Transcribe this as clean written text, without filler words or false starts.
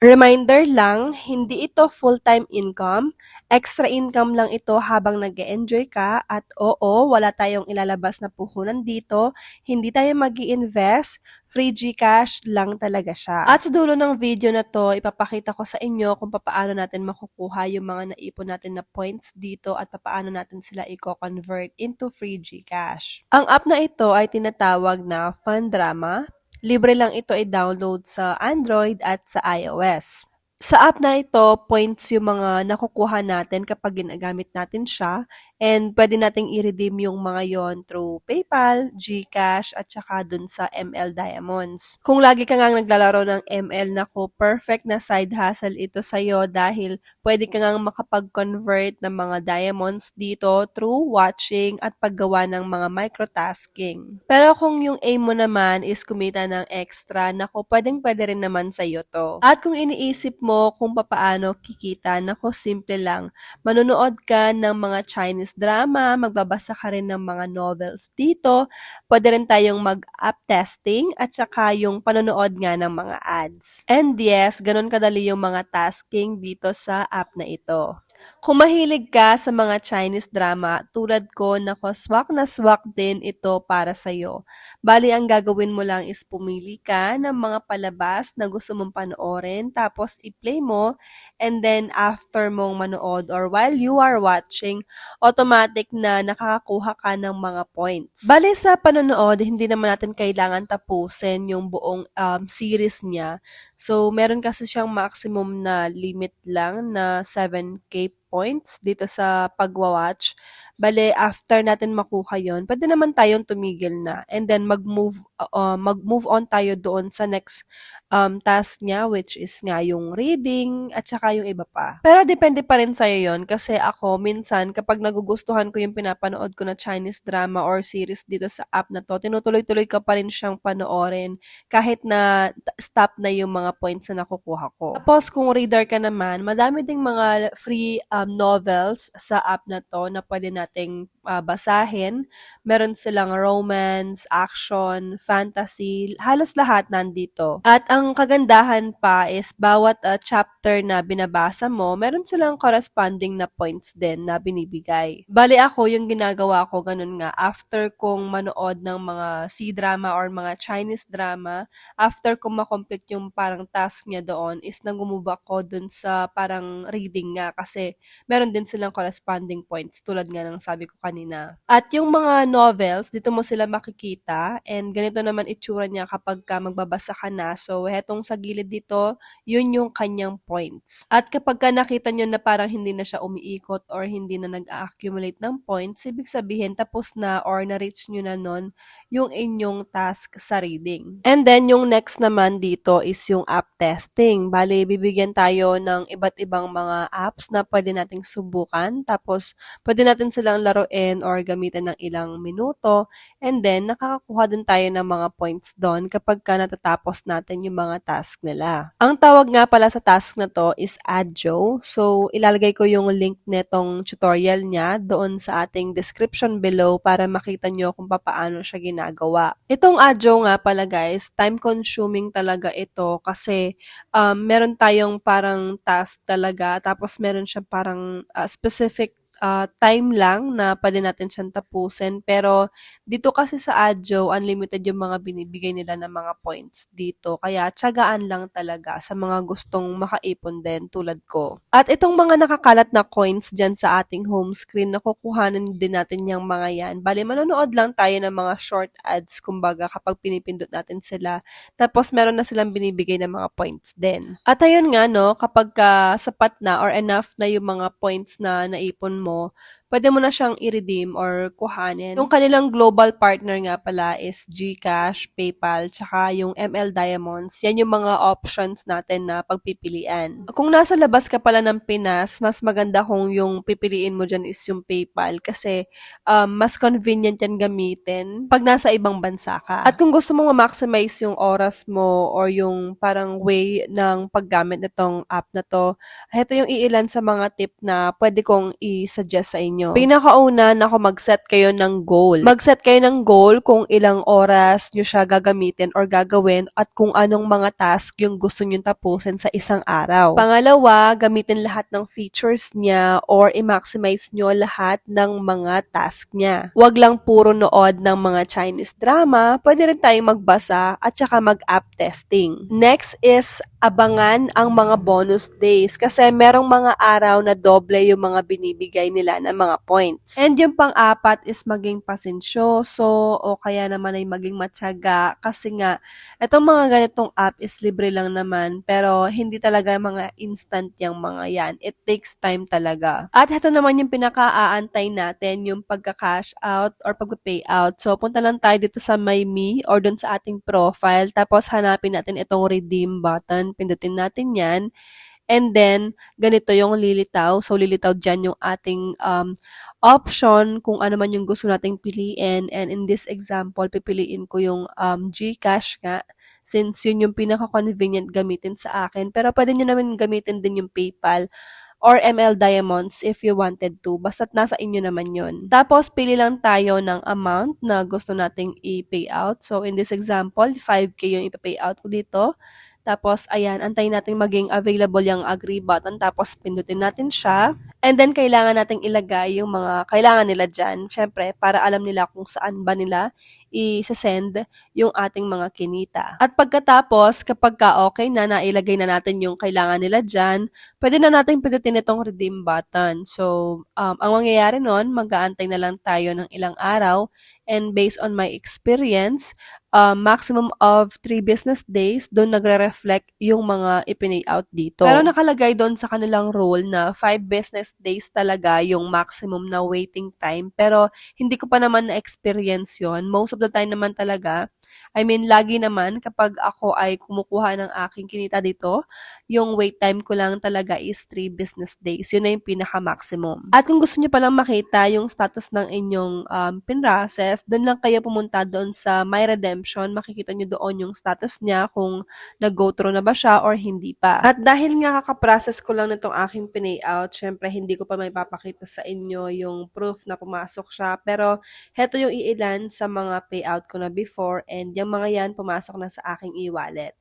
Reminder lang, hindi ito full-time income. Extra income lang ito habang nag-e-enjoy ka at oo, wala tayong ilalabas na puhunan dito. Hindi tayo mag-i-invest. Free GCash lang talaga siya. At sa dulo ng video na to, ipapakita ko sa inyo kung paano natin makukuha yung mga naipon natin na points dito at paano natin sila i-convert into free GCash. Ang app na ito ay tinatawag na Fundrama. Libre lang ito i-download sa Android at sa iOS. Sa app na ito, points yung mga nakukuha natin kapag ginagamit natin siya and pwede nating i-redeem yung mga yon through PayPal, GCash at saka dun sa ML Diamonds. Kung lagi ka nga naglalaro ng ML, nako, perfect na side hustle ito sa'yo dahil pwede ka nga makapag-convert ng mga diamonds dito through watching at paggawa ng mga microtasking. Pero kung yung aim mo naman is kumita ng extra, nako, pwedeng-pwede rin naman sa'yo to. At kung iniisip mo kung paano kikita, nako, simple lang. Manonood ka ng mga Chinese drama, magbabasa ka rin ng mga novels dito, pwede rin tayong mag-app testing at saka yung panonood nga ng mga ads. And yes, ganun kadali yung mga tasking dito sa app na ito. Kung mahilig ka sa mga Chinese drama, tulad ko, nako, swak na swak din ito para sa'yo. Bali, ang gagawin mo lang is pumili ka ng mga palabas na gusto mong panoorin, tapos i-play mo, and then after mong manood or while you are watching, automatic na nakakakuha ka ng mga points. Bali, sa panonood, hindi naman natin kailangan tapusin yung buong series niya. So, meron kasi siyang maximum na limit lang na 7K points dito sa pagwa-watch. Bale, after natin makuha yon, pwede naman tayong tumigil na and then mag-move on tayo doon sa next task niya, which is nga yung reading at saka yung iba pa. Pero depende pa rin sa'yo yon kasi ako minsan kapag nagugustuhan ko yung pinapanood ko na Chinese drama or series dito sa app na to, tinutuloy-tuloy ko pa rin siyang panoorin kahit na stop na yung mga points na nakukuha ko. Tapos kung reader ka naman, madami ding mga free novels sa app na to na pwede nating basahin. Meron silang romance, action, fantasy, halos lahat nandito. At ang kagandahan pa is bawat chapter na binabasa mo, meron silang corresponding na points din na binibigay. Bali ako, yung ginagawa ko ganun nga, after kong manood ng mga C-drama or mga Chinese drama, after kong makomplete yung parang task niya doon, is nangumubak ko dun sa parang reading nga kasi meron din silang corresponding points tulad nga ng sabi ko kanina. At yung mga novels, dito mo sila makikita and ganito naman itsura niya kapag ka magbabasa ka na. So, hetong sa gilid dito, yun yung kanyang points. At kapag ka nakita nyo na parang hindi na siya umiikot or hindi na nag-accumulate ng points, ibig sabihin tapos na or na-reach nyo na nun yung inyong task sa reading. And then, yung next naman dito is yung app testing. Bali, bibigyan tayo ng iba't ibang mga apps na pwede nating subukan. Tapos, pwede natin silang laruin or gamitin ng ilang minuto. And then, nakakakuha din tayo ng mga points doon kapag ka natatapos natin yung mga task nila. Ang tawag nga pala sa task na to is Adjo. So, ilalagay ko yung link netong tutorial niya doon sa ating description below para makita nyo kung paano siya ginagawa. Itong Adjo nga pala guys, time consuming talaga ito kasi meron tayong parang task talaga tapos meron siya parang specific time lang na pwede natin siyang tapusin. Pero dito kasi sa Adjo, unlimited yung mga binibigay nila ng mga points dito. Kaya tiyagaan lang talaga sa mga gustong makaipon din tulad ko. At itong mga nakakalat na coins dyan sa ating home screen, nakukuhanan din natin yung mga yan. Bali, manonood lang tayo ng mga short ads, kumbaga, kapag pinipindot natin sila. Tapos, meron na silang binibigay ng mga points din. At ayun nga, no, kapag sapat na or enough na yung mga points na naipon mo, pwede mo na siyang i-redeem or kuhanin. Yung kanilang global partner nga pala is GCash, PayPal, tsaka yung ML Diamonds. Yan yung mga options natin na pagpipilian. Kung nasa labas ka pala ng Pinas, mas maganda kung yung pipiliin mo dyan is yung PayPal kasi mas convenient yan gamitin pag nasa ibang bansa ka. At kung gusto mo ma-maximize yung oras mo or yung parang way ng paggamit nitong app na to, ito yung iilan sa mga tip na pwede kong i-suggest sa inyo. inyo. Pinakauna na mag-set kayo ng goal. Mag-set kayo ng goal kung ilang oras nyo siya gagamitin or gagawin at kung anong mga task yung gusto nyo tapusin sa isang araw. Pangalawa, gamitin lahat ng features niya or i-maximize nyo lahat ng mga task niya. Huwag lang puro nood ng mga Chinese drama, pwede rin tayong magbasa at saka mag-app testing. Next is abangan ang mga bonus days kasi merong mga araw na doble yung mga binibigay nila ng mga points. And yung pang-apat is maging pasensyoso o kaya naman ay maging matyaga kasi nga itong mga ganitong app is libre lang naman pero hindi talaga mga instant yung mga yan. It takes time talaga. At ito naman yung pinaka-aantay natin, yung pagka-cash out or pagpa-pay out. So punta lang tayo dito sa My Me or dun sa ating profile tapos hanapin natin itong redeem button. Pindutin natin yan. And then, ganito yung lilitaw. So, lilitaw dyan yung ating option kung ano man yung gusto nating piliin. And in this example, pipiliin ko yung GCash nga since yun yung pinaka-convenient gamitin sa akin. Pero pwede nyo naman gamitin din yung PayPal or ML Diamonds if you wanted to. Basta't nasa inyo naman yun. Tapos, pili lang tayo ng amount na gusto nating i-pay out. So, in this example, 5K yung i-pay out ko dito. Tapos, ayan, antayin natin maging available yung agree button. Tapos, pindutin natin siya. And then, kailangan nating ilagay yung mga kailangan nila dyan. Siyempre, para alam nila kung saan ba nila i-send yung ating mga kinita. At pagkatapos, kapag okay na, nailagay na natin yung kailangan nila dyan, pwede na natin pindutin itong redeem button. So, ang mangyayari nun, mag-aantay na lang tayo ng ilang araw. And based on my experience, maximum of 3 business days, doon nagre-reflect yung mga ipinay out dito. Pero nakalagay doon sa kanilang rule na 5 business days talaga yung maximum na waiting time. Pero hindi ko pa naman na-experience yon. Most of the time naman talaga, I mean, lagi naman kapag ako ay kumukuha ng aking kinita dito, yung wait time ko lang talaga is 3 business days. Yun na yung pinaka-maximum. At kung gusto nyo palang makita yung status ng inyong pinrocess, doon lang kayo pumunta doon sa My Redemption. Makikita nyo doon yung status niya kung nag-go through na ba siya or hindi pa. At dahil nga kakaprocess ko lang nitong aking pinayout, syempre hindi ko pa may papakita sa inyo yung proof na pumasok siya. Pero heto yung iilan sa mga payout ko na before and yung mga yan pumasok na sa aking e-wallet.